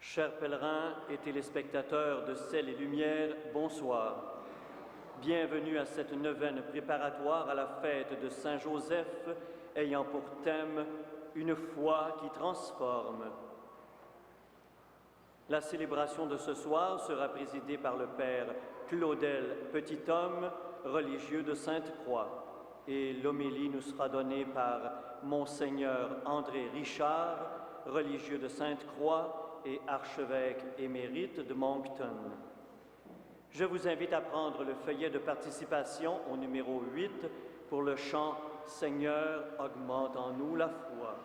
Chers pèlerins et téléspectateurs de Ciel et Lumière, bonsoir. Bienvenue à cette neuvaine préparatoire à la fête de Saint-Joseph, ayant pour thème « Une foi qui transforme ». La célébration de ce soir sera présidée par le Père Claudel Petithomme, religieux de Sainte-Croix, et l'homélie nous sera donnée par Monseigneur André Richard, religieux de Sainte-Croix et archevêque émérite de Moncton. Je vous invite à prendre le feuillet de participation au numéro 8 pour le chant « Seigneur, augmente en nous la foi ».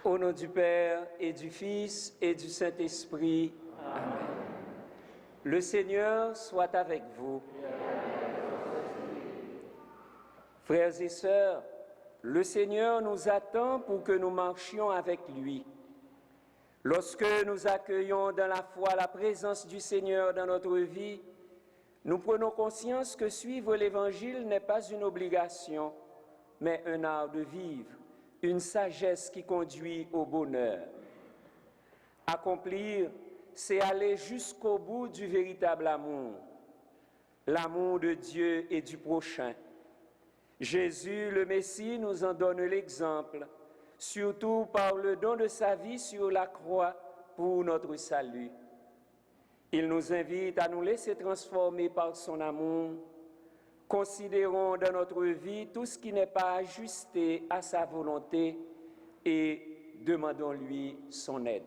Au nom du Père et du Fils et du Saint-Esprit. Amen. Le Seigneur soit avec vous. Amen. Frères et sœurs, le Seigneur nous attend pour que nous marchions avec lui. Lorsque nous accueillons dans la foi la présence du Seigneur dans notre vie, nous prenons conscience que suivre l'Évangile n'est pas une obligation, mais un art de vivre, une sagesse qui conduit au bonheur. Accomplir, c'est aller jusqu'au bout du véritable amour, l'amour de Dieu et du prochain. Jésus, le Messie, nous en donne l'exemple, surtout par le don de sa vie sur la croix pour notre salut. Il nous invite à nous laisser transformer par son amour. Considérons dans notre vie tout ce qui n'est pas ajusté à sa volonté et demandons-lui son aide.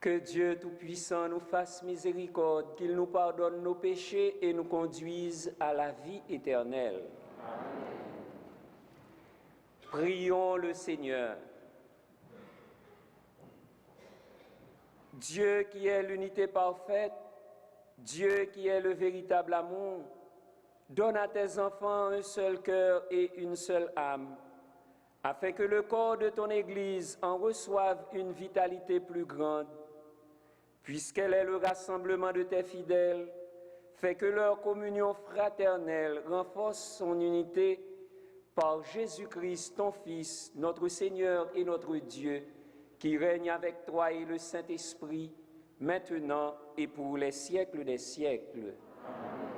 Que Dieu Tout-Puissant nous fasse miséricorde, qu'il nous pardonne nos péchés et nous conduise à la vie éternelle. Amen. Prions le Seigneur. Dieu qui est l'unité parfaite, Dieu qui est le véritable amour, donne à tes enfants un seul cœur et une seule âme, afin que le corps de ton Église en reçoive une vitalité plus grande. Puisqu'elle est le rassemblement de tes fidèles, fais que leur communion fraternelle renforce son unité par Jésus-Christ, ton Fils, notre Seigneur et notre Dieu, qui règne avec toi et le Saint-Esprit, maintenant et pour les siècles des siècles. Amen.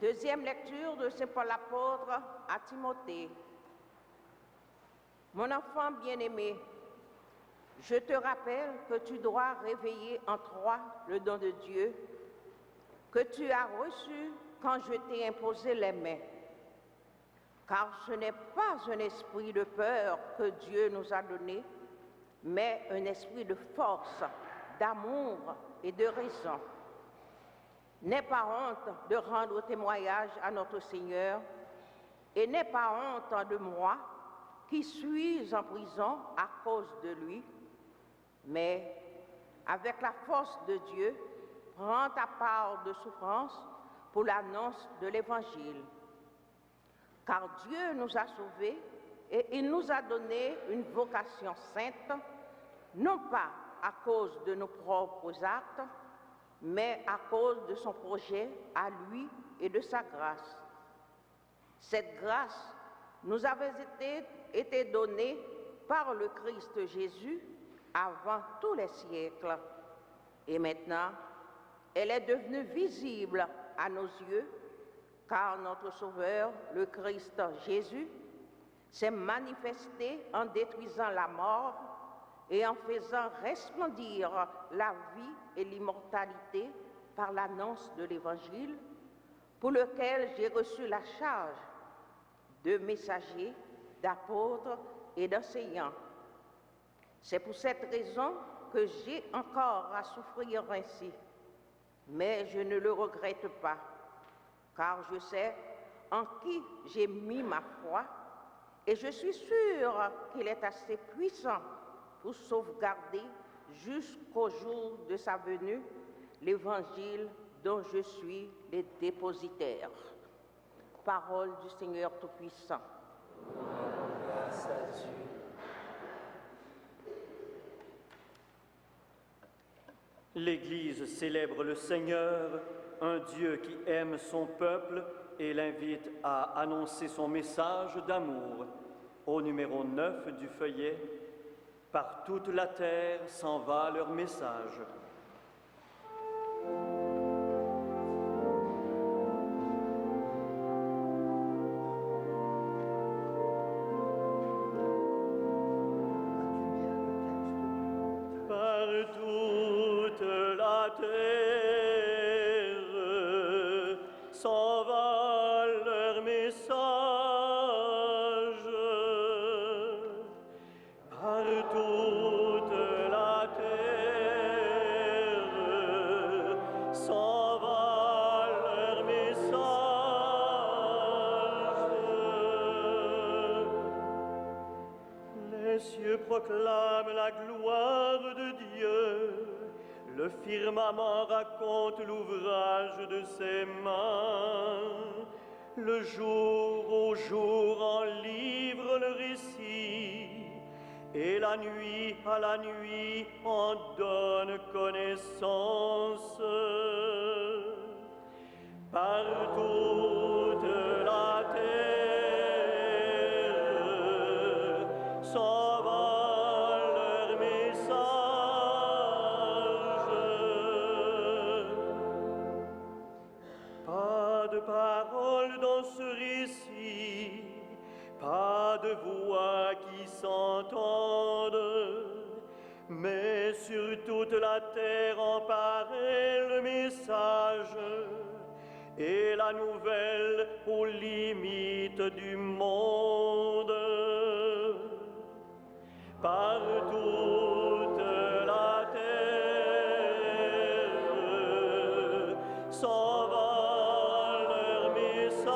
Deuxième lecture de Saint Paul apôtre à Timothée. Mon enfant bien-aimé, je te rappelle que tu dois réveiller en toi le don de Dieu que tu as reçu quand je t'ai imposé les mains. Car ce n'est pas un esprit de peur que Dieu nous a donné, mais un esprit de force, d'amour et de raison. N'aie pas honte de rendre témoignage à notre Seigneur et n'aie pas honte de moi qui suis en prison à cause de lui, mais avec la force de Dieu, prends ta part de souffrance pour l'annonce de l'Évangile. Car Dieu nous a sauvés et il nous a donné une vocation sainte, non pas à cause de nos propres actes, mais à cause de son projet à lui et de sa grâce. Cette grâce nous avait été donnée par le Christ Jésus avant tous les siècles. Et maintenant, elle est devenue visible à nos yeux, car notre Sauveur, le Christ Jésus, s'est manifesté en détruisant la mort et en faisant resplendir la vie et l'immortalité par l'annonce de l'Évangile, pour lequel j'ai reçu la charge de messager, d'apôtre et d'enseignant. C'est pour cette raison que j'ai encore à souffrir ainsi, mais je ne le regrette pas, car je sais en qui j'ai mis ma foi et je suis sûre qu'il est assez puissant pour sauvegarder jusqu'au jour de sa venue l'Évangile dont je suis le dépositaire. Parole du Seigneur Tout-Puissant. Grâce à Dieu. L'Église célèbre le Seigneur, un Dieu qui aime son peuple et l'invite à annoncer son message d'amour. Au numéro 9 du feuillet, par toute la terre s'en va leur message. Par toute la terre s'en va leur message. Par toute la terre s'en va leur message. Les cieux proclament la gloire de Dieu, le firmament raconte l'ouvrage de ses mains. Le jour au jour en livre le récit, et la nuit à la nuit en donne connaissance. Par toute la terre s'en va leur message. Pas de parole dans ce récit, pas de voix qui s'entendent, mais sur toute la terre en paraît le message et la nouvelle aux limites du monde. Par toute la terre s'en va leur message.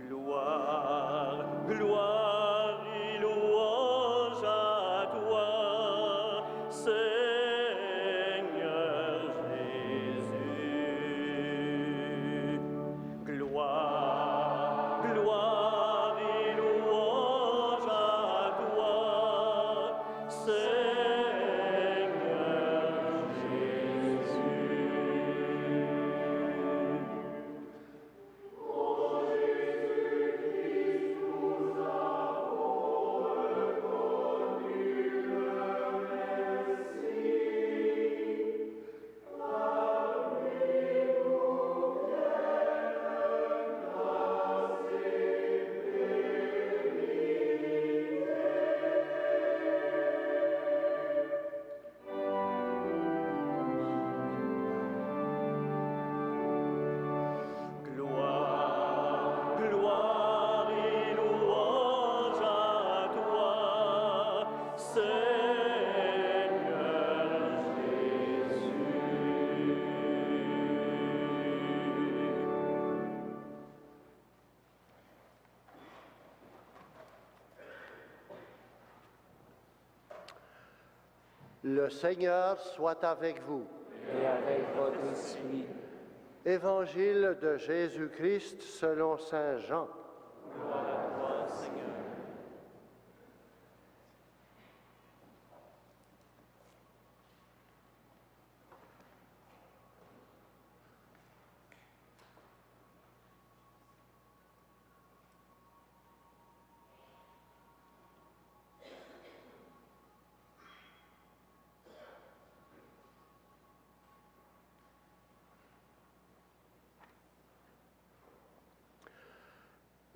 Gloire, gloire et louange à toi, Seigneur Jésus. Gloire, gloire et louange à toi, Seigneur Jésus. Gloire, gloire et louange à toi, Seigneur Jésus. Le Seigneur soit avec vous. Et avec votre esprit. Évangile de Jésus-Christ selon saint Jean. Gloire à toi, Seigneur.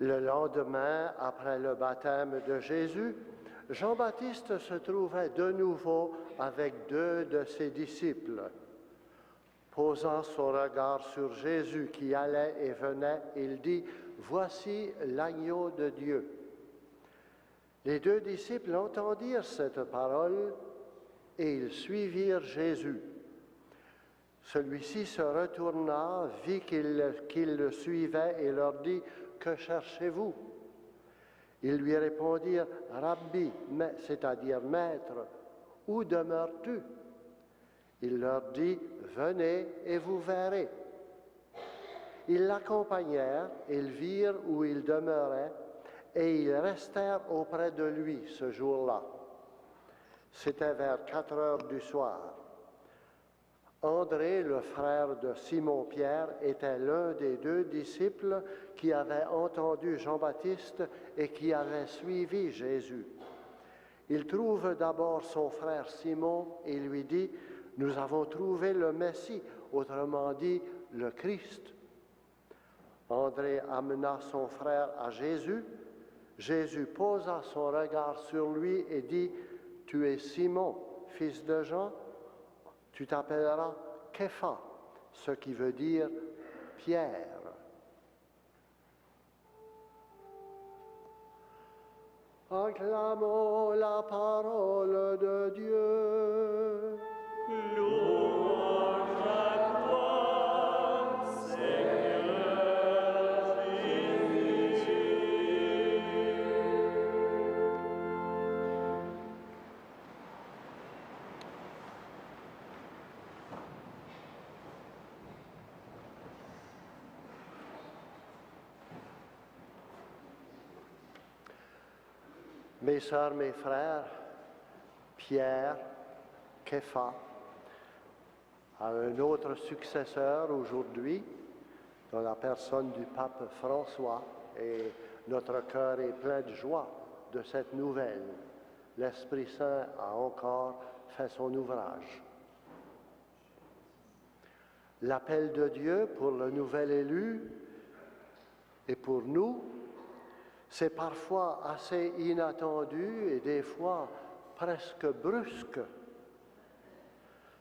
Le lendemain, après le baptême de Jésus, Jean-Baptiste se trouvait de nouveau avec 2 de ses disciples. Posant son regard sur Jésus qui allait et venait, il dit, « Voici l'agneau de Dieu ». Les 2 disciples entendirent cette parole et ils suivirent Jésus. Celui-ci se retourna, vit qu'ils le suivaient et leur dit, « Que cherchez-vous » Ils lui répondirent, « Rabbi, c'est-à-dire Maître, où demeures-tu » Il leur dit, « Venez et vous verrez. » Ils l'accompagnèrent, ils virent où il demeurait, et ils restèrent auprès de lui ce jour-là. C'était vers 4 heures du soir. André, le frère de Simon-Pierre, était l'un des 2 disciples qui avaient entendu Jean-Baptiste et qui avaient suivi Jésus. Il trouve d'abord son frère Simon et lui dit, « Nous avons trouvé le Messie, autrement dit, le Christ. » André amena son frère à Jésus. Jésus posa son regard sur lui et dit, « Tu es Simon, fils de Jean, tu t'appelleras Képha, ce qui veut dire Pierre. » Acclamons la parole de Dieu. Louange à toi, Seigneur Jésus. Mes sœurs, mes frères, Pierre, Képha, a un autre successeur aujourd'hui, dans la personne du pape François, et notre cœur est plein de joie de cette nouvelle. L'Esprit Saint a encore fait son ouvrage. L'appel de Dieu pour le nouvel élu et pour nous, c'est parfois assez inattendu et des fois presque brusque.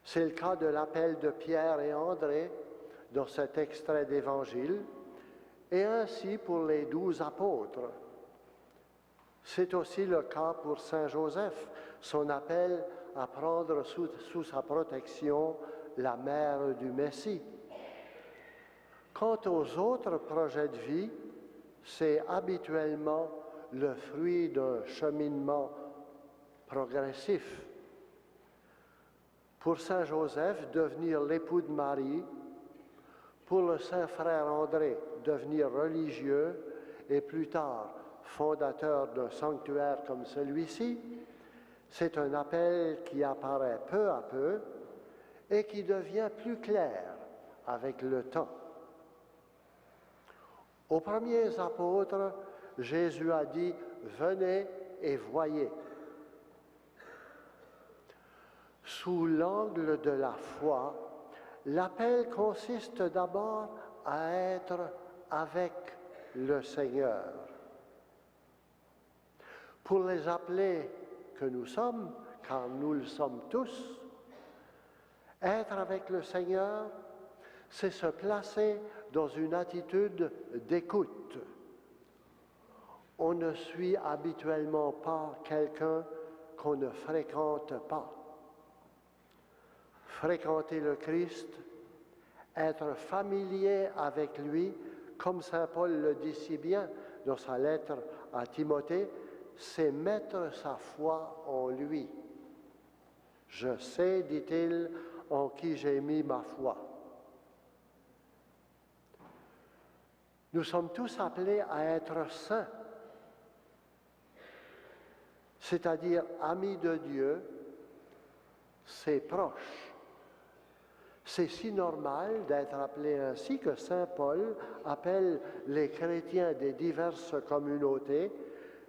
C'est le cas de l'appel de Pierre et André dans cet extrait d'Évangile, et ainsi pour les 12 apôtres. C'est aussi le cas pour Saint Joseph, son appel à prendre sous sa protection la mère du Messie. Quant aux autres projets de vie, c'est habituellement le fruit d'un cheminement progressif. Pour Saint Joseph, devenir l'époux de Marie, pour le Saint Frère André, devenir religieux et plus tard fondateur d'un sanctuaire comme celui-ci, c'est un appel qui apparaît peu à peu et qui devient plus clair avec le temps. Aux premiers apôtres, Jésus a dit « Venez et voyez ». Sous l'angle de la foi, l'appel consiste d'abord à être avec le Seigneur. Pour les appelés que nous sommes, car nous le sommes tous, être avec le Seigneur, c'est se placer dans une attitude d'écoute. On ne suit habituellement pas quelqu'un qu'on ne fréquente pas. Fréquenter le Christ, être familier avec lui, comme saint Paul le dit si bien dans sa lettre à Timothée, c'est mettre sa foi en lui. Je sais, dit-il, en qui j'ai mis ma foi. Nous sommes tous appelés à être saints, c'est-à-dire amis de Dieu, ses proches. C'est si normal d'être appelé ainsi que saint Paul appelle les chrétiens des diverses communautés.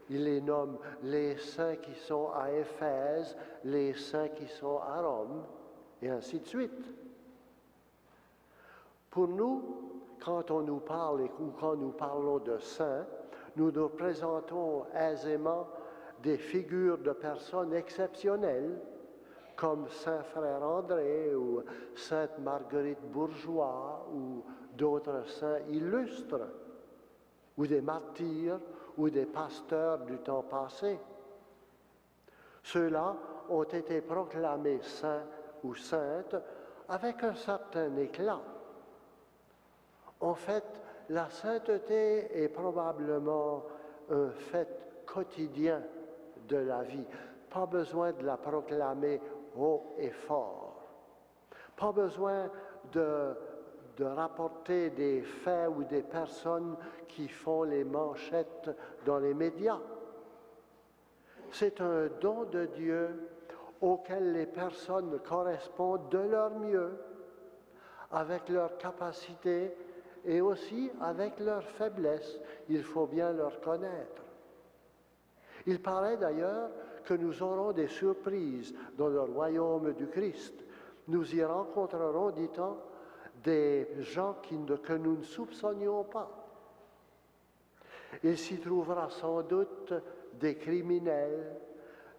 Il les nomme les saints qui sont à Éphèse, les saints qui sont à Rome, et ainsi de suite. Pour nous, quand on nous parle ou quand nous parlons de saints, nous nous présentons aisément des figures de personnes exceptionnelles, comme Saint Frère André ou Sainte Marguerite Bourgeois ou d'autres saints illustres, ou des martyrs ou des pasteurs du temps passé. Ceux-là ont été proclamés saints ou saintes avec un certain éclat. En fait, la sainteté est probablement un fait quotidien de la vie. Pas besoin de la proclamer haut et fort. Pas besoin de rapporter des faits ou des personnes qui font les manchettes dans les médias. C'est un don de Dieu auquel les personnes correspondent de leur mieux, avec leur capacité et aussi avec leur faiblesse. Il faut bien leur connaître. Il paraît d'ailleurs que nous aurons des surprises dans le royaume du Christ. Nous y rencontrerons, dit-on, des gens que nous ne soupçonnions pas. Il s'y trouvera sans doute des criminels,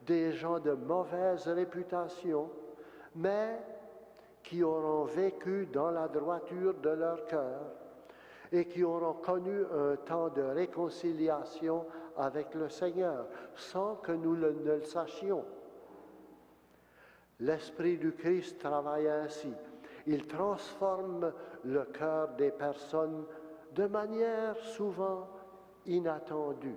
des gens de mauvaise réputation, mais qui auront vécu dans la droiture de leur cœur et qui auront connu un temps de réconciliation avec le Seigneur, sans que nous ne le sachions. L'Esprit du Christ travaille ainsi. Il transforme le cœur des personnes de manière souvent inattendue.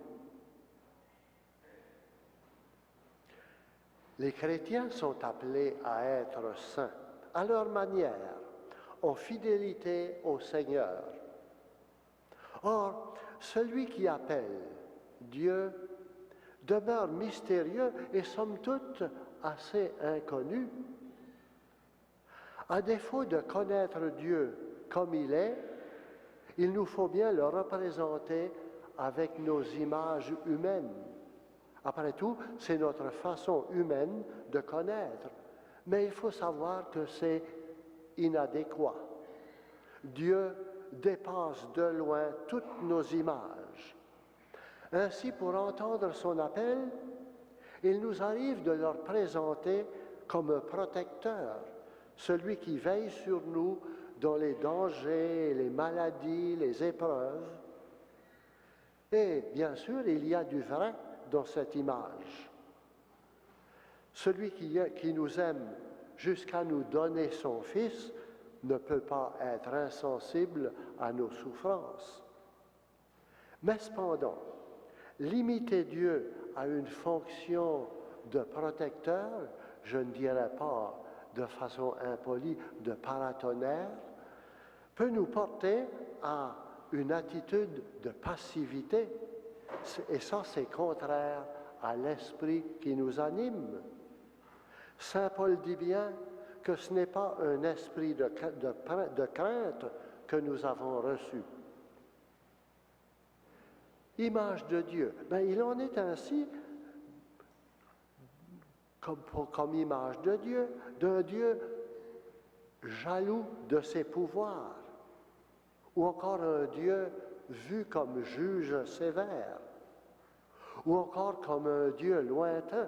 Les chrétiens sont appelés à être saints, à leur manière, en fidélité au Seigneur. Or, celui qui appelle Dieu demeure mystérieux et somme toute assez inconnu. À défaut de connaître Dieu comme il est, il nous faut bien le représenter avec nos images humaines. Après tout, c'est notre façon humaine de connaître, mais il faut savoir que c'est inadéquat. Dieu dépasse de loin toutes nos images. Ainsi, pour entendre son appel, il nous arrive de leur présenter comme un protecteur, celui qui veille sur nous dans les dangers, les maladies, les épreuves. Et bien sûr, il y a du vrai dans cette image. Celui qui nous aime jusqu'à nous donner son Fils ne peut pas être insensible à nos souffrances. Mais cependant, limiter Dieu à une fonction de protecteur, je ne dirais pas de façon impolie de paratonnerre, peut nous porter à une attitude de passivité. Et ça, c'est contraire à l'esprit qui nous anime. Saint Paul dit bien que ce n'est pas un esprit de crainte que nous avons reçu. Image de Dieu. Il en est ainsi comme image de Dieu, d'un Dieu jaloux de ses pouvoirs, ou encore un Dieu vu comme juge sévère, ou encore comme un Dieu lointain.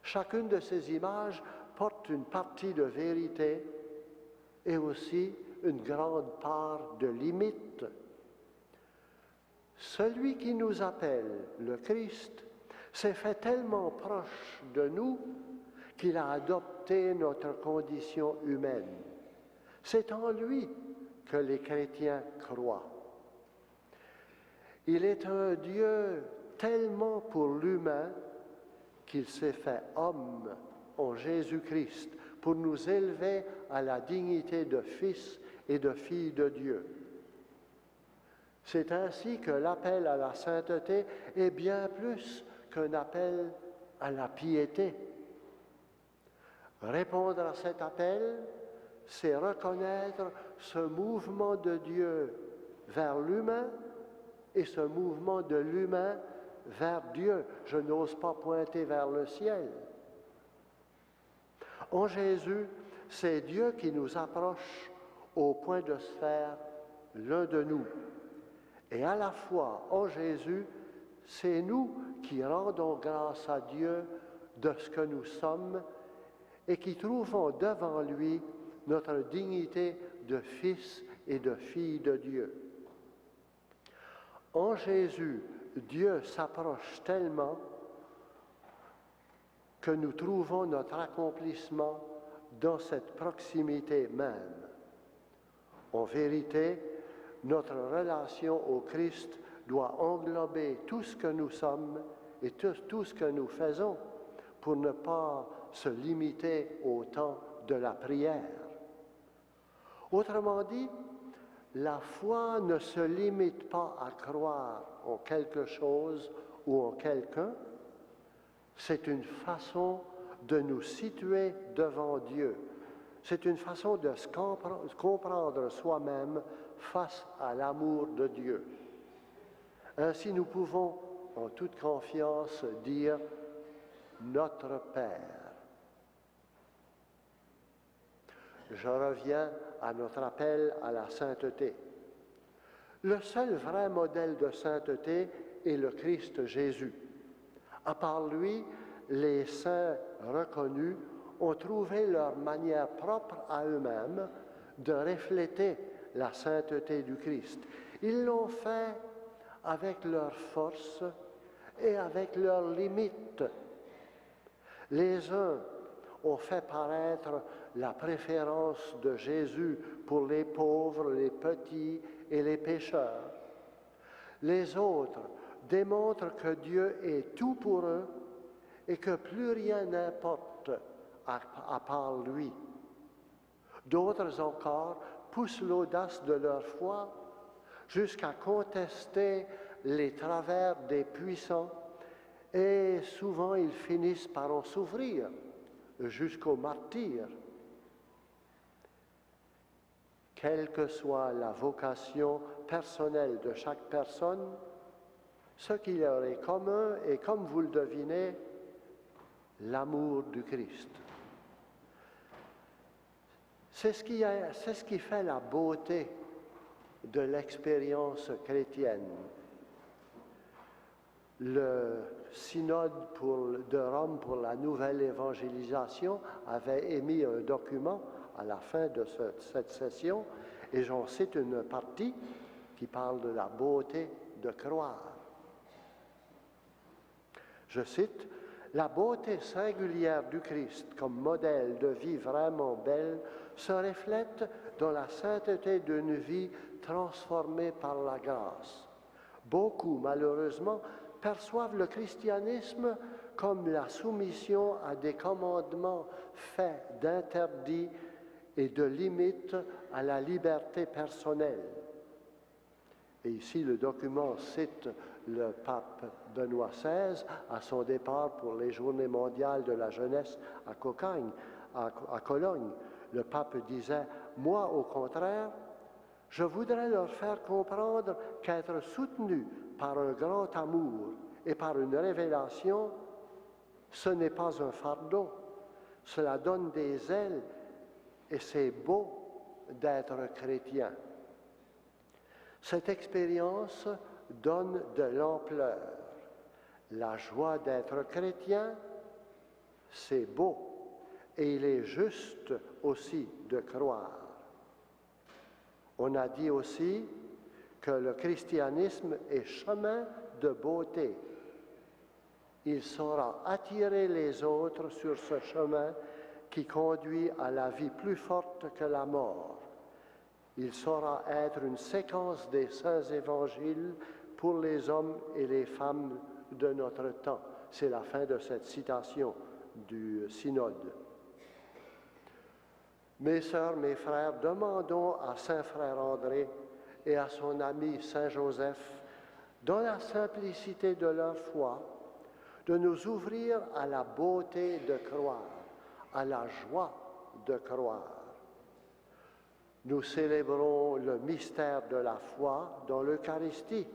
Chacune de ces images porte une partie de vérité et aussi une grande part de limite. Celui qui nous appelle le Christ s'est fait tellement proche de nous qu'il a adopté notre condition humaine. C'est en lui que les chrétiens croient. Il est un Dieu tellement pour l'humain qu'il s'est fait homme en Jésus-Christ pour nous élever à la dignité de fils et de filles de Dieu. C'est ainsi que l'appel à la sainteté est bien plus qu'un appel à la piété. Répondre à cet appel, c'est reconnaître ce mouvement de Dieu vers l'humain et ce mouvement de l'humain vers Dieu. Je n'ose pas pointer vers le ciel. En Jésus, c'est Dieu qui nous approche au point de se faire l'un de nous. Et à la fois, en Jésus, c'est nous qui rendons grâce à Dieu de ce que nous sommes et qui trouvons devant lui notre dignité de fils et de fille de Dieu. En Jésus, Dieu s'approche tellement que nous trouvons notre accomplissement dans cette proximité même. En vérité, notre relation au Christ doit englober tout ce que nous sommes et tout ce que nous faisons pour ne pas se limiter au temps de la prière. Autrement dit, la foi ne se limite pas à croire en quelque chose ou en quelqu'un, c'est une façon de nous situer devant Dieu. C'est une façon de se comprendre soi-même face à l'amour de Dieu. Ainsi, nous pouvons en toute confiance dire « Notre Père ». Je reviens à notre appel à la sainteté. Le seul vrai modèle de sainteté est le Christ Jésus. À part lui, les saints reconnus ont trouvé leur manière propre à eux-mêmes de refléter la sainteté du Christ. Ils l'ont fait avec leurs forces et avec leurs limites. Les uns ont fait paraître la préférence de Jésus pour les pauvres, les petits et les pécheurs. Les autres démontrent que Dieu est tout pour eux et que plus rien n'importe à part lui. D'autres encore poussent l'audace de leur foi jusqu'à contester les travers des puissants et souvent ils finissent par en souffrir jusqu'au martyre. Quelle que soit la vocation personnelle de chaque personne, ce qui leur est commun est, comme vous le devinez, l'amour du Christ. C'est ce qui fait la beauté de l'expérience chrétienne. Le synode de Rome pour la nouvelle évangélisation avait émis un document à la fin de cette session, et j'en cite une partie qui parle de la beauté de croire. Je cite, « La beauté singulière du Christ comme modèle de vie vraiment belle se reflète dans la sainteté d'une vie transformée par la grâce. Beaucoup, malheureusement, perçoivent le christianisme comme la soumission à des commandements faits d'interdits et de limites à la liberté personnelle. » Et ici, le document cite le pape Benoît XVI à son départ pour les Journées mondiales de la jeunesse à Cologne. Le pape disait « Moi, au contraire, je voudrais leur faire comprendre qu'être soutenu par un grand amour et par une révélation, ce n'est pas un fardeau. Cela donne des ailes et c'est beau d'être chrétien. » Cette expérience donne de l'ampleur. La joie d'être chrétien, c'est beau et il est juste aussi de croire. On a dit aussi que le christianisme est chemin de beauté. Il saura attirer les autres sur ce chemin qui conduit à la vie plus forte que la mort. Il saura être une séquence des saints évangiles pour les hommes et les femmes de notre temps. C'est la fin de cette citation du synode. Mes sœurs, mes frères, demandons à Saint Frère André et à son ami Saint Joseph, dans la simplicité de leur foi, de nous ouvrir à la beauté de croire, à la joie de croire. Nous célébrons le mystère de la foi dans l'Eucharistie.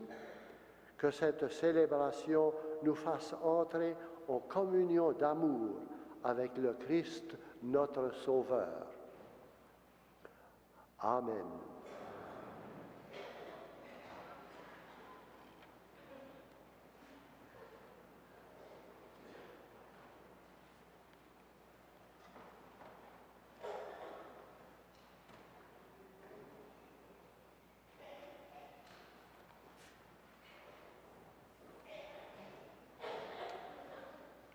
Que cette célébration nous fasse entrer en communion d'amour avec le Christ, notre Sauveur. Amen.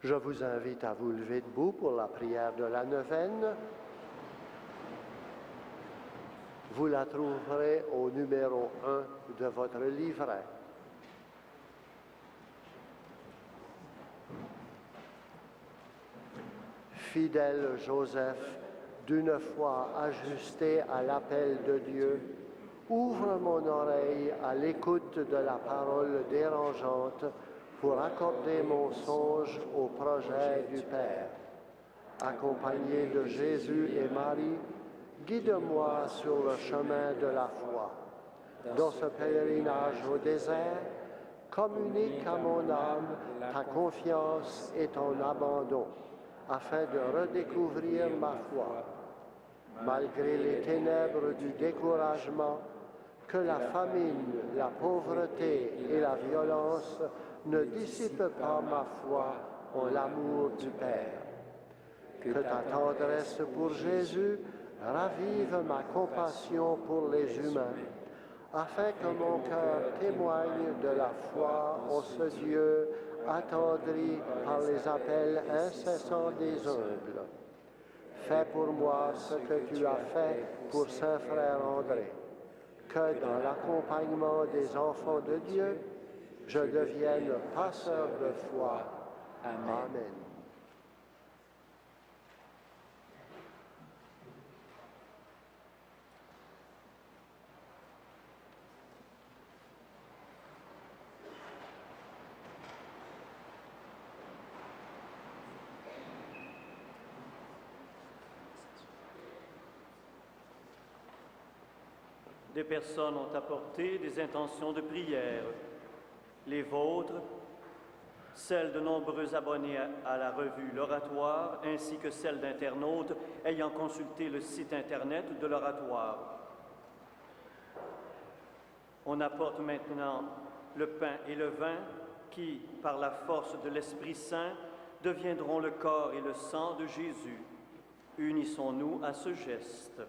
Je vous invite à vous lever debout pour la prière de la neuvaine. Vous la trouverez au numéro 1 de votre livret. Fidèle Joseph, d'une foi ajustée à l'appel de Dieu, ouvre mon oreille à l'écoute de la parole dérangeante pour accorder mon songe au projet du Père. Accompagné de Jésus et Marie, guide-moi sur le chemin de la foi. Dans ce pèlerinage au désert, communique à mon âme ta confiance et ton abandon, afin de redécouvrir ma foi. Malgré les ténèbres du découragement, que la famine, la pauvreté et la violence ne dissipent pas ma foi en l'amour du Père. Que ta tendresse pour Jésus ravive ma compassion pour les humains, afin que mon cœur témoigne de la foi en ce Dieu attendri par les appels incessants des humbles. Fais pour moi ce que tu as fait pour Saint Frère André, que dans l'accompagnement des enfants de Dieu, je devienne passeur de foi. Amen. Des personnes ont apporté des intentions de prière. Les vôtres, celles de nombreux abonnés à la revue L'Oratoire, ainsi que celles d'internautes ayant consulté le site Internet de l'Oratoire. On apporte maintenant le pain et le vin qui, par la force de l'Esprit Saint, deviendront le corps et le sang de Jésus. Unissons-nous à ce geste.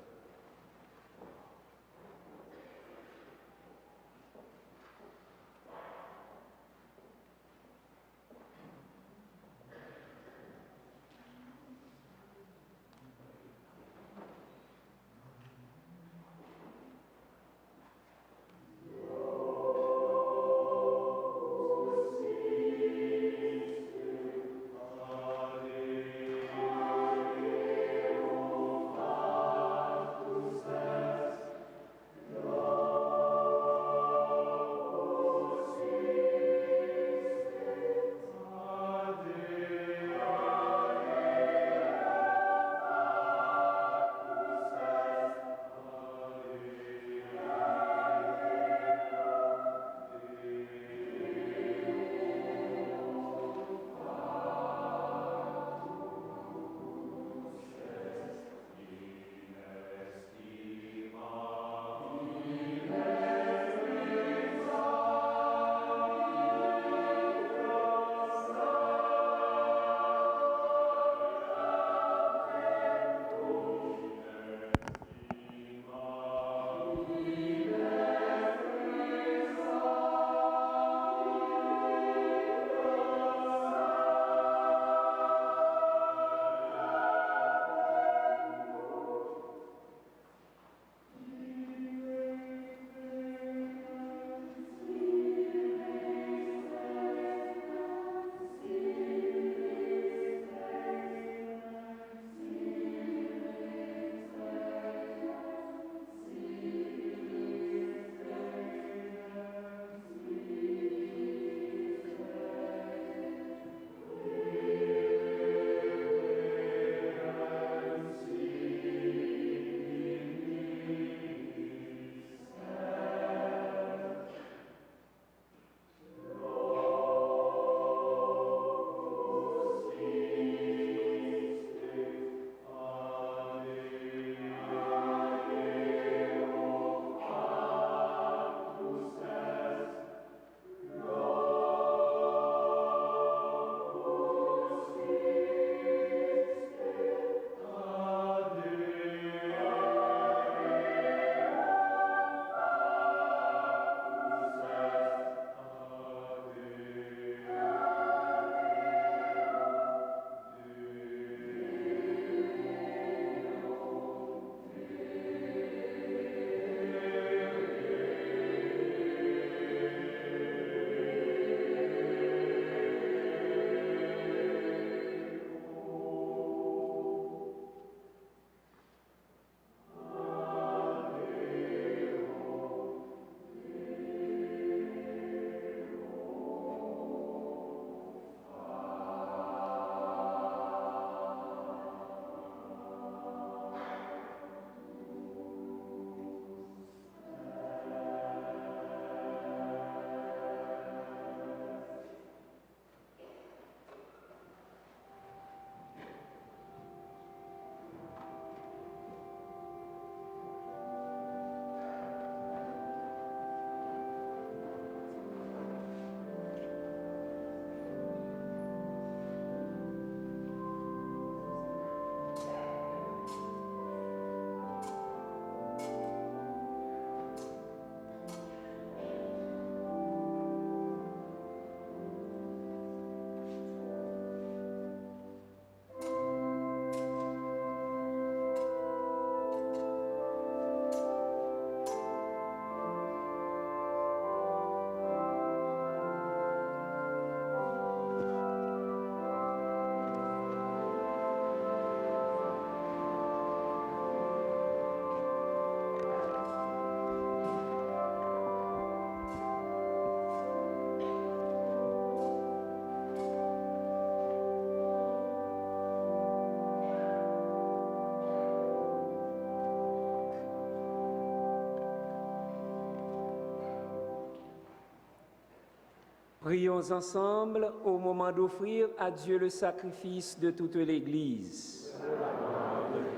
Prions ensemble au moment d'offrir à Dieu le sacrifice de toute l'Église.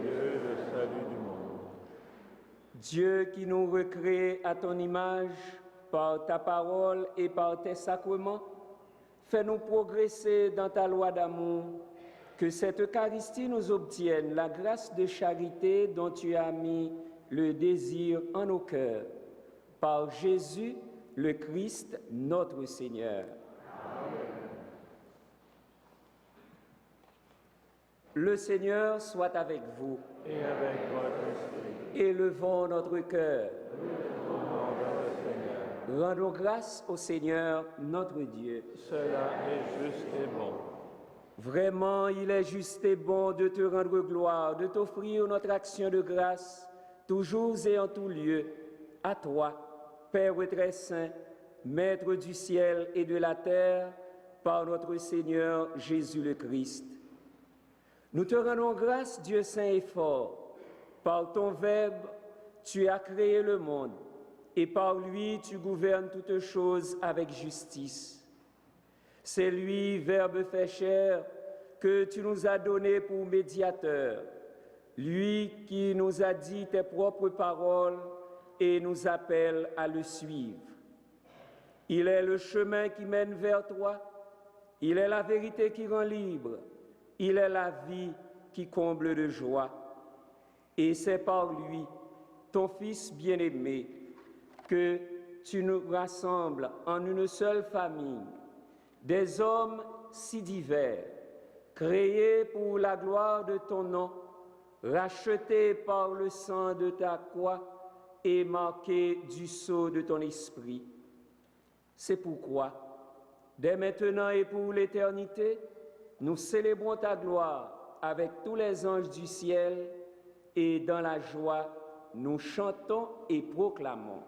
Dieu, le salut du monde. Dieu qui nous recrée à ton image par ta parole et par tes sacrements, fais-nous progresser dans ta loi d'amour, que cette Eucharistie nous obtienne la grâce de charité dont tu as mis le désir en nos cœurs. Par Jésus, le Christ, notre Seigneur. Amen. Le Seigneur soit avec vous. Et avec votre esprit. Élevons notre cœur. Rendons grâce au Seigneur, notre Dieu. Cela est juste et bon. Vraiment, il est juste et bon de te rendre gloire, de t'offrir notre action de grâce, toujours et en tout lieu, à toi, Père très saint, Maître du ciel et de la terre, par notre Seigneur Jésus le Christ. Nous te rendons grâce, Dieu saint et fort. Par ton Verbe, tu as créé le monde, et par lui, tu gouvernes toutes choses avec justice. C'est lui, Verbe fait chair, que tu nous as donné pour médiateur, lui qui nous a dit tes propres paroles et nous appelle à le suivre. Il est le chemin qui mène vers toi, il est la vérité qui rend libre, il est la vie qui comble de joie. Et c'est par lui, ton Fils bien-aimé, que tu nous rassembles en une seule famille, des hommes si divers, créés pour la gloire de ton nom, rachetés par le sang de ta croix et marqués du sceau de ton esprit. C'est pourquoi, dès maintenant et pour l'éternité, nous célébrons ta gloire avec tous les anges du ciel et dans la joie, nous chantons et proclamons.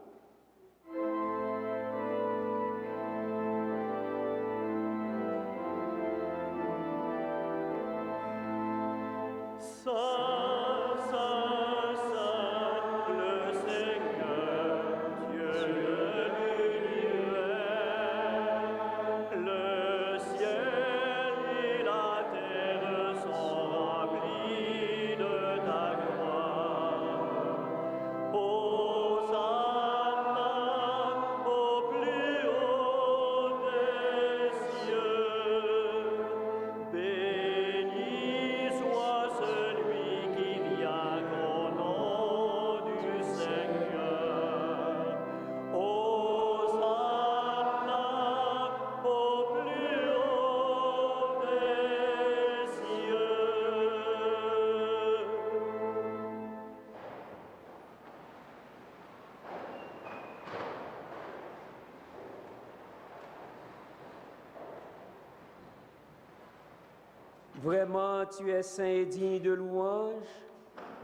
Vraiment, tu es saint et digne de louange,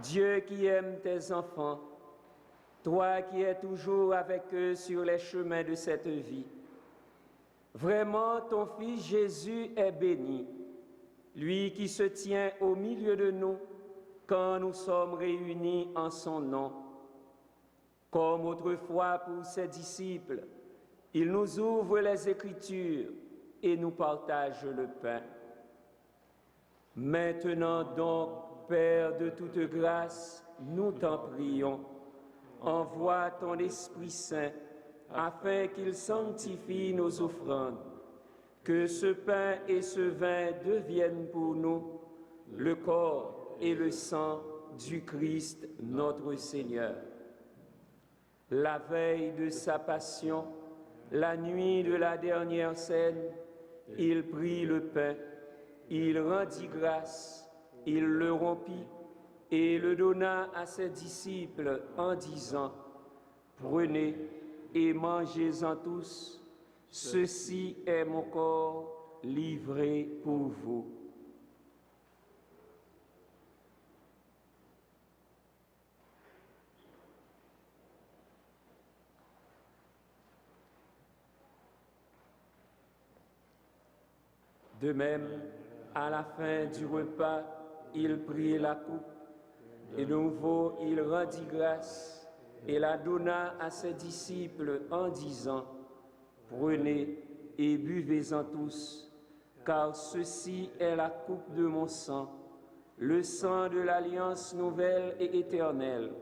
Dieu qui aime tes enfants, toi qui es toujours avec eux sur les chemins de cette vie. Vraiment, ton Fils Jésus est béni, lui qui se tient au milieu de nous quand nous sommes réunis en son nom. Comme autrefois pour ses disciples, il nous ouvre les Écritures et nous partage le pain. Maintenant donc, Père de toute grâce, nous t'en prions, envoie ton Esprit Saint afin qu'il sanctifie nos offrandes, que ce pain et ce vin deviennent pour nous le corps et le sang du Christ notre Seigneur. La veille de sa passion, la nuit de la dernière scène, il prit le pain, il rendit grâce, il le rompit et le donna à ses disciples en disant, « Prenez et mangez-en tous, ceci est mon corps livré pour vous. » De même, à la fin du repas, il prit la coupe, et de nouveau il rendit grâce, et la donna à ses disciples en disant, « Prenez et buvez-en tous, car ceci est la coupe de mon sang, le sang de l'alliance nouvelle et éternelle,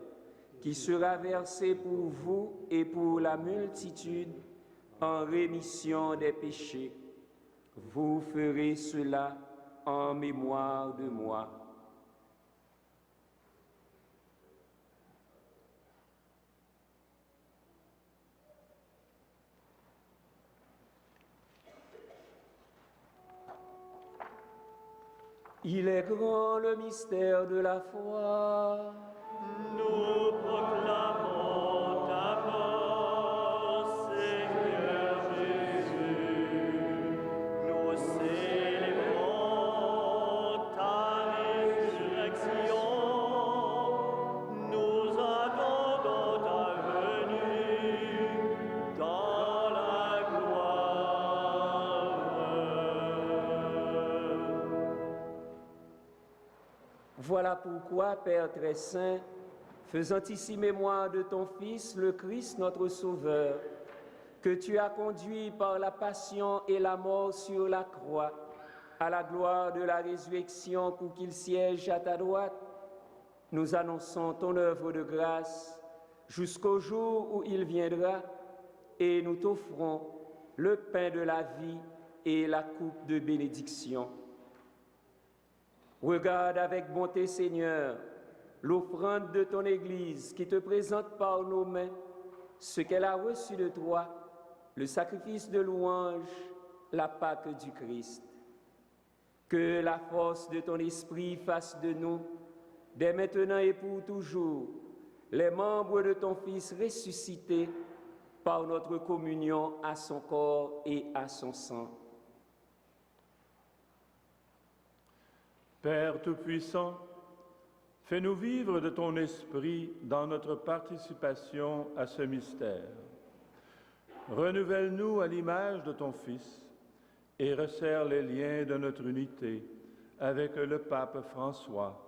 qui sera versé pour vous et pour la multitude en rémission des péchés. Vous ferez cela en mémoire de moi. Il est grand le mystère de la foi. Nous proclamons ta mort, Seigneur Jésus. Nous célébrons ta résurrection. Nous attendons ta venue dans la gloire. Voilà pourquoi, Père très saint, faisant ici mémoire de ton Fils, le Christ, notre Sauveur, que tu as conduit par la passion et la mort sur la croix, à la gloire de la résurrection pour qu'il siège à ta droite, nous annonçons ton œuvre de grâce jusqu'au jour où il viendra, et nous t'offrons le pain de la vie et la coupe de bénédiction. Regarde avec bonté, Seigneur, l'offrande de ton Église qui te présente par nos mains ce qu'elle a reçu de toi, le sacrifice de louange, la Pâque du Christ. Que la force de ton esprit fasse de nous, dès maintenant et pour toujours, les membres de ton Fils ressuscité par notre communion à son corps et à son sang. Père Tout-Puissant, fais-nous vivre de ton esprit dans notre participation à ce mystère. Renouvelle-nous à l'image de ton Fils et resserre les liens de notre unité avec le pape François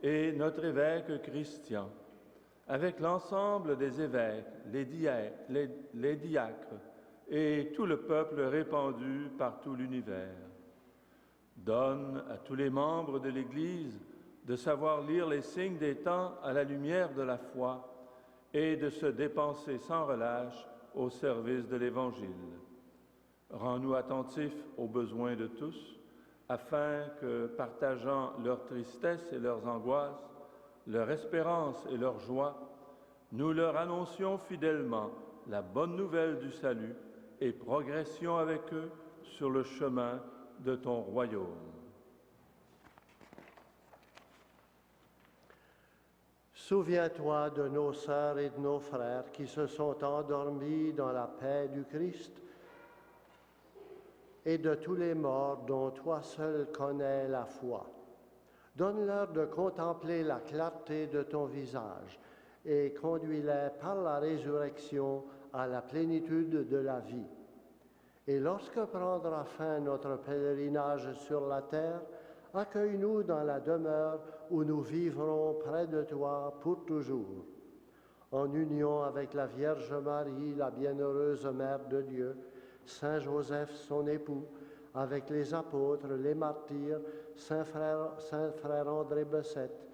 et notre évêque Christian, avec l'ensemble des évêques, les diacres et tout le peuple répandu par tout l'univers. Donne à tous les membres de l'Église de savoir lire les signes des temps à la lumière de la foi et de se dépenser sans relâche au service de l'Évangile. Rends-nous attentifs aux besoins de tous, afin que, partageant leur tristesse et leurs angoisses, leur espérance et leur joie, nous leur annoncions fidèlement la bonne nouvelle du salut et progressions avec eux sur le chemin de ton royaume. Souviens-toi de nos sœurs et de nos frères qui se sont endormis dans la paix du Christ et de tous les morts dont toi seul connais la foi. Donne-leur de contempler la clarté de ton visage et conduis-les par la résurrection à la plénitude de la vie. Et lorsque prendra fin notre pèlerinage sur la terre, accueille-nous dans la demeure où nous vivrons près de toi pour toujours. En union avec la Vierge Marie, la bienheureuse Mère de Dieu, Saint Joseph, son époux, avec les apôtres, les martyrs, Saint frère André Bessette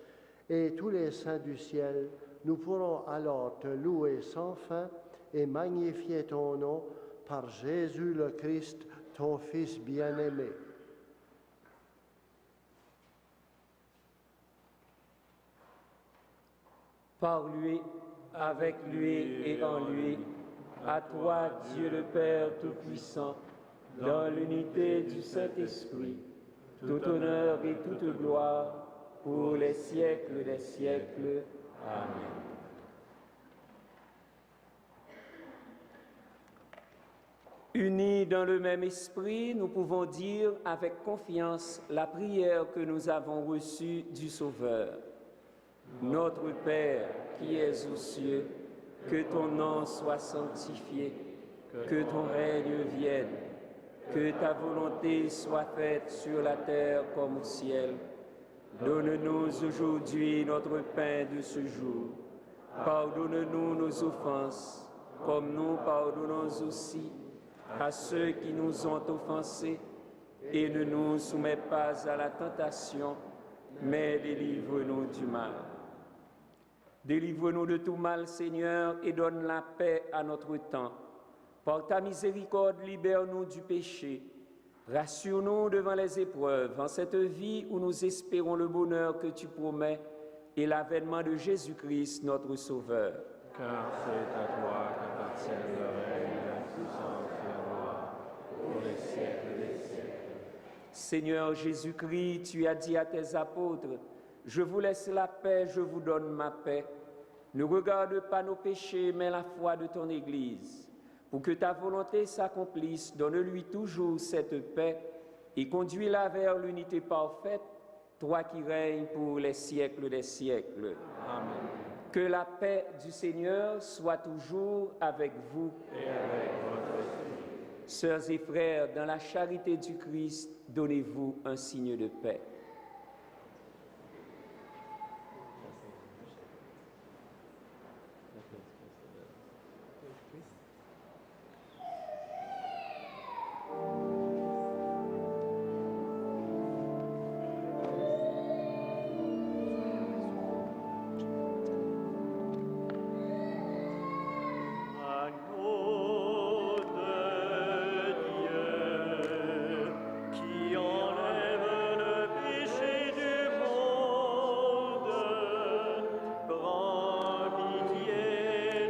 et tous les saints du ciel, nous pourrons alors te louer sans fin et magnifier ton nom par Jésus le Christ, ton Fils bien-aimé. Par lui, avec lui et en lui, à toi, Dieu le Père Tout-Puissant, dans l'unité du Saint-Esprit, tout honneur et toute gloire pour les siècles des siècles. Amen. Unis dans le même esprit, nous pouvons dire avec confiance la prière que nous avons reçue du Sauveur. Notre Père qui es aux cieux, que ton nom soit sanctifié, que ton règne vienne, que ta volonté soit faite sur la terre comme au ciel. Donne-nous aujourd'hui notre pain de ce jour. Pardonne-nous nos offenses, comme nous pardonnons aussi à ceux qui nous ont offensés, et ne nous soumets pas à la tentation, mais délivre-nous du mal. Délivre-nous de tout mal, Seigneur, et donne la paix à notre temps. Par ta miséricorde, libère-nous du péché. Rassure-nous devant les épreuves, en cette vie où nous espérons le bonheur que tu promets et l'avènement de Jésus-Christ, notre Sauveur. Car c'est à toi qu'appartiennent le règne, la puissance et la gloire, pour les siècles des siècles. Seigneur Jésus-Christ, tu as dit à tes apôtres, « Je vous laisse la paix, je vous donne ma paix. Ne regarde pas nos péchés, mais la foi de ton Église. Pour que ta volonté s'accomplisse, donne-lui toujours cette paix et conduis-la vers l'unité parfaite, toi qui règnes pour les siècles des siècles. » Amen. Que la paix du Seigneur soit toujours avec vous. Et avec votre esprit. Sœurs et frères, dans la charité du Christ, donnez-vous un signe de paix. Agneau de Dieu, qui enlève le péché du monde, prends pitié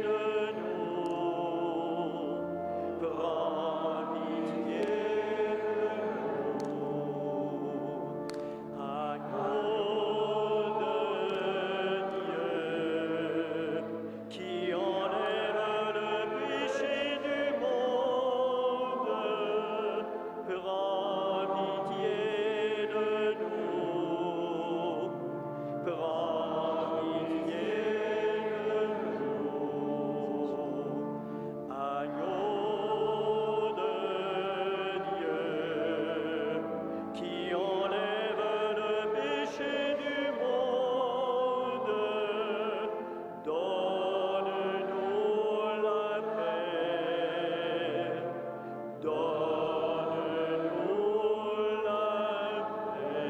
de nous, prends pitié de nous. Agneau de Dieu, qui enlève le péché du monde, prends pitié de nous, prends pitié de nous. Agneau de Dieu, qui enlève le péché du monde, donne-nous la paix, donne-nous la paix.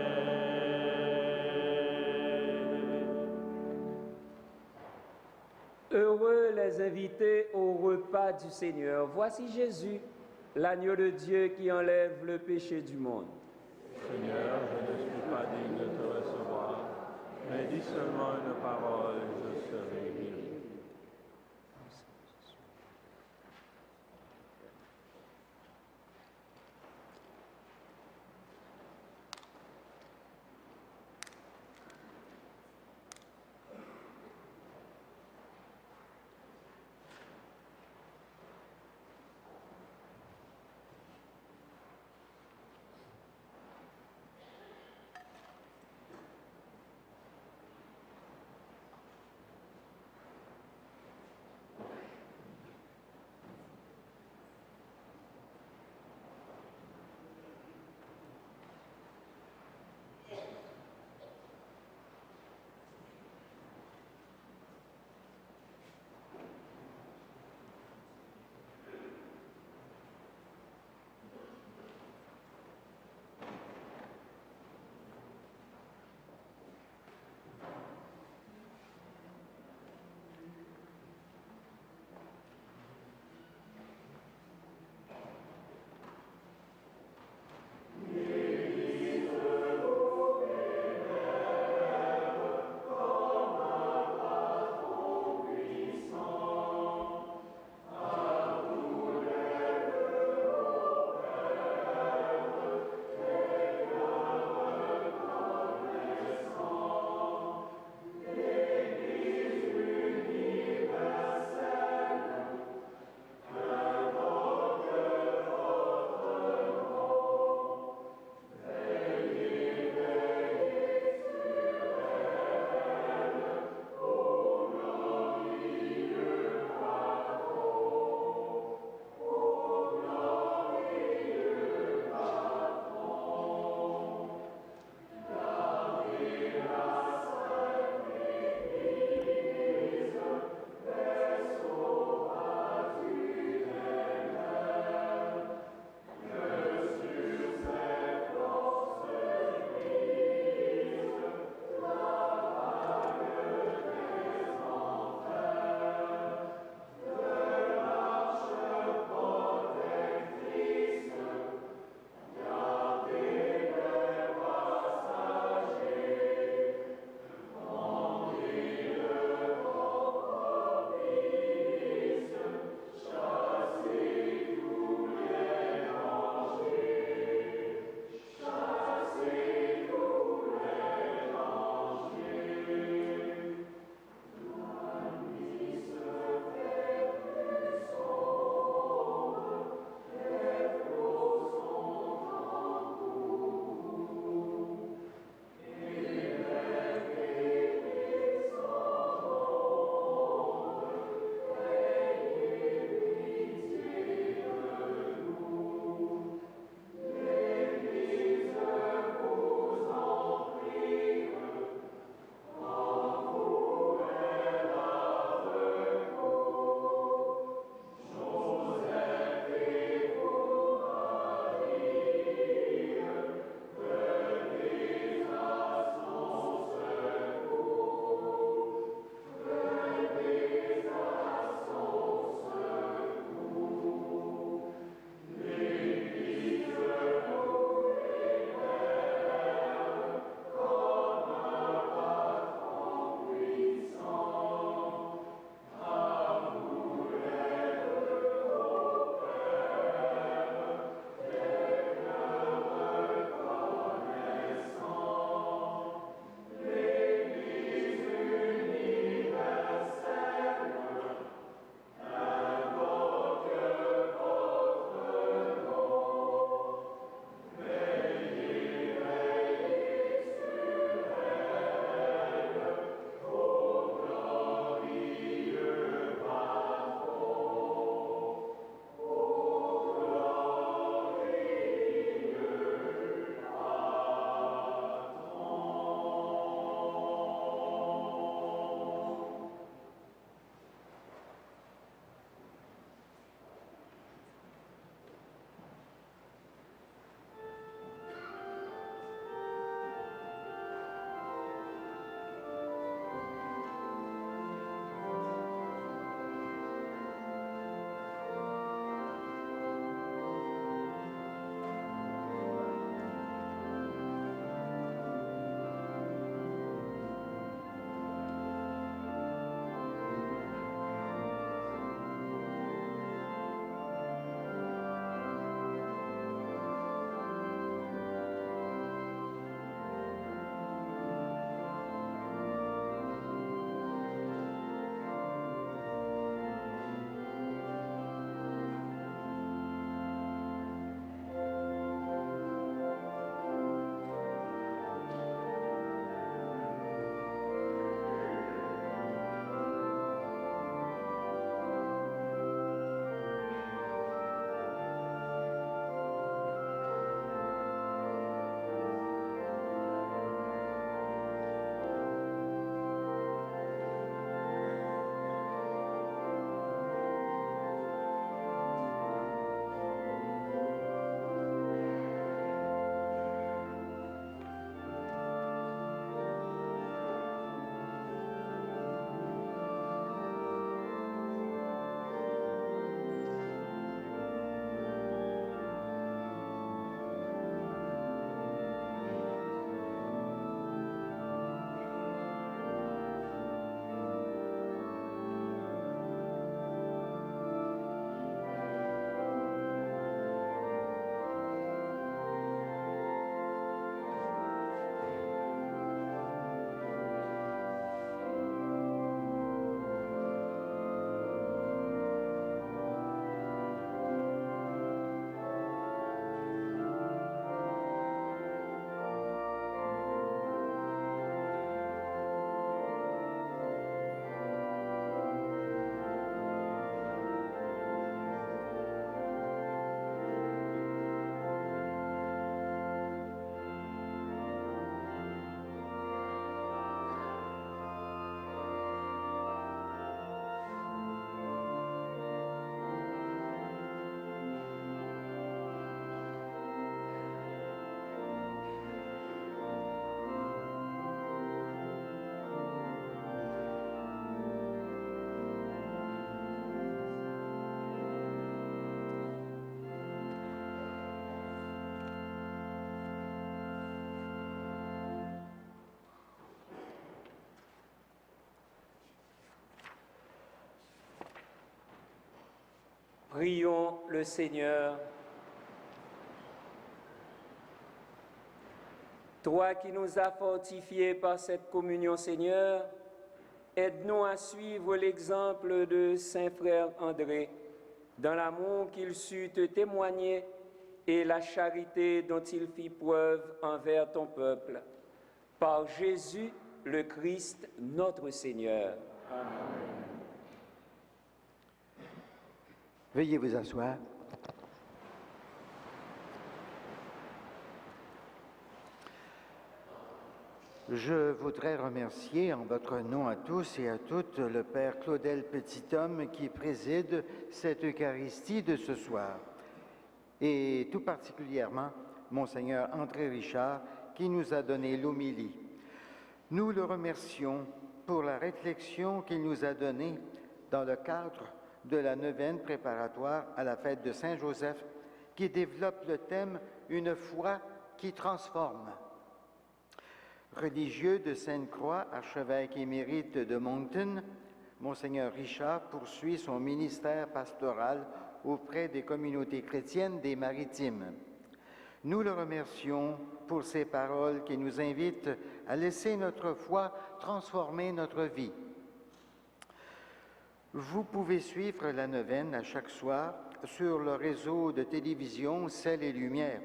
Heureux les invités au repas du Seigneur. Voici Jésus, l'agneau de Dieu qui enlève le péché du monde. Seigneur, je ne suis pas digne de te recevoir, mais dis seulement une parole, je serai guéri. Prions le Seigneur. Toi qui nous as fortifiés par cette communion, Seigneur, aide-nous à suivre l'exemple de Saint Frère André, dans l'amour qu'il sut te témoigner et la charité dont il fit preuve envers ton peuple. Par Jésus, le Christ, notre Seigneur. Amen. Veuillez vous asseoir. Je voudrais remercier en votre nom à tous et à toutes le Père Claudel Petithomme qui préside cette Eucharistie de ce soir, et tout particulièrement Monseigneur André Richard qui nous a donné l'homélie. Nous le remercions pour la réflexion qu'il nous a donnée dans le cadre de la neuvaine préparatoire à la fête de Saint-Joseph qui développe le thème « Une foi qui transforme ». Religieux de Sainte-Croix, archevêque émérite de Moncton, Monseigneur Richard poursuit son ministère pastoral auprès des communautés chrétiennes des Maritimes. Nous le remercions pour ses paroles qui nous invitent à laisser notre foi transformer notre vie. Vous pouvez suivre la neuvaine à chaque soir sur le réseau de télévision Ciel et Lumière.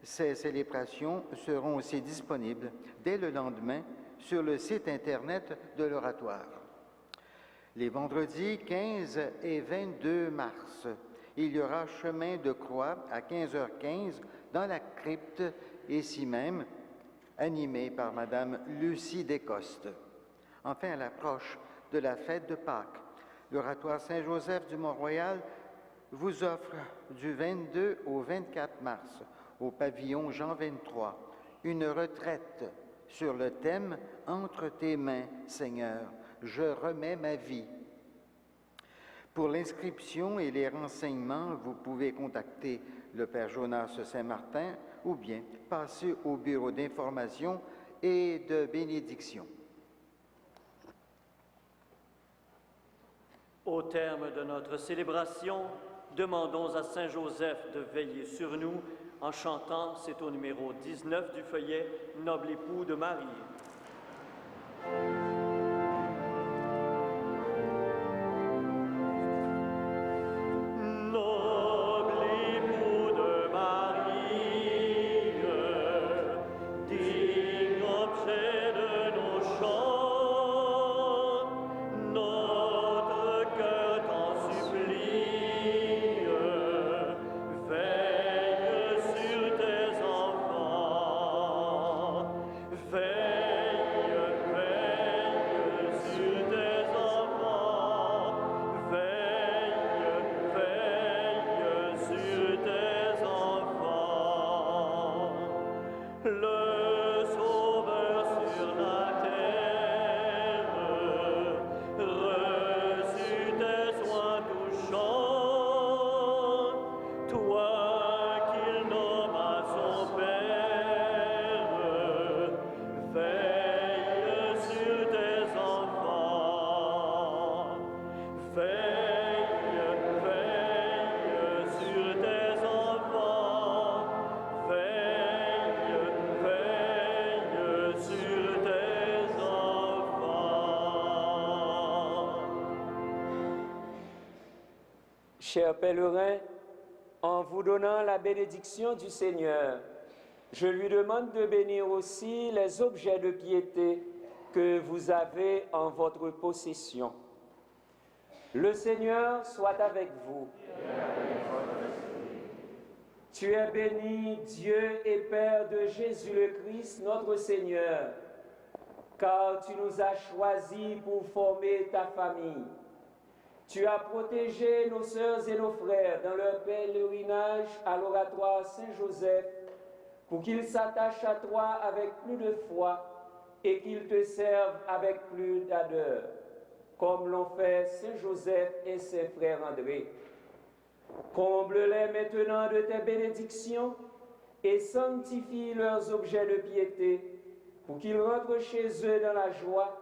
Ces célébrations seront aussi disponibles dès le lendemain sur le site Internet de l'Oratoire. Les vendredis 15 et 22 mars, il y aura chemin de croix à 15h15 dans la crypte, ici même, animé par Madame Lucie Descostes. Enfin, à l'approche de la fête de Pâques, l'Oratoire Saint-Joseph du Mont-Royal vous offre du 22 au 24 mars au pavillon Jean 23 une retraite sur le thème « Entre tes mains, Seigneur, je remets ma vie ». Pour l'inscription et les renseignements, vous pouvez contacter le Père Jonas Saint-Martin ou bien passer au bureau d'information et de bénédiction. Au terme de notre célébration, demandons à Saint Joseph de veiller sur nous en chantant, c'est au numéro 19 du feuillet, Noble époux de Marie. Chers pèlerins, en vous donnant la bénédiction du Seigneur, je lui demande de bénir aussi les objets de piété que vous avez en votre possession. Le Seigneur soit avec vous. Tu es béni, Dieu et Père de Jésus le Christ, notre Seigneur, car tu nous as choisis pour former ta famille. Tu as protégé nos sœurs et nos frères dans leur pèlerinage à l'oratoire Saint-Joseph pour qu'ils s'attachent à toi avec plus de foi et qu'ils te servent avec plus d'ardeur, comme l'ont fait Saint-Joseph et ses frères André. Comble-les maintenant de tes bénédictions et sanctifie leurs objets de piété pour qu'ils rentrent chez eux dans la joie,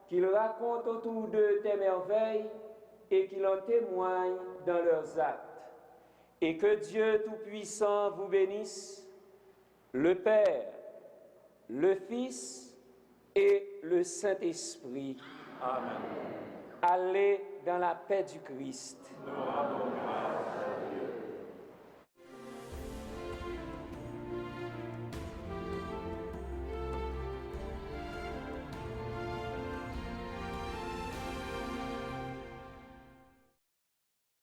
qu'ils racontent autour d'eux tes merveilles et qu'ils en témoignent dans leurs actes. Et que Dieu Tout-Puissant vous bénisse, le Père, le Fils et le Saint-Esprit. Amen. Allez dans la paix du Christ. Nous rendons grâce.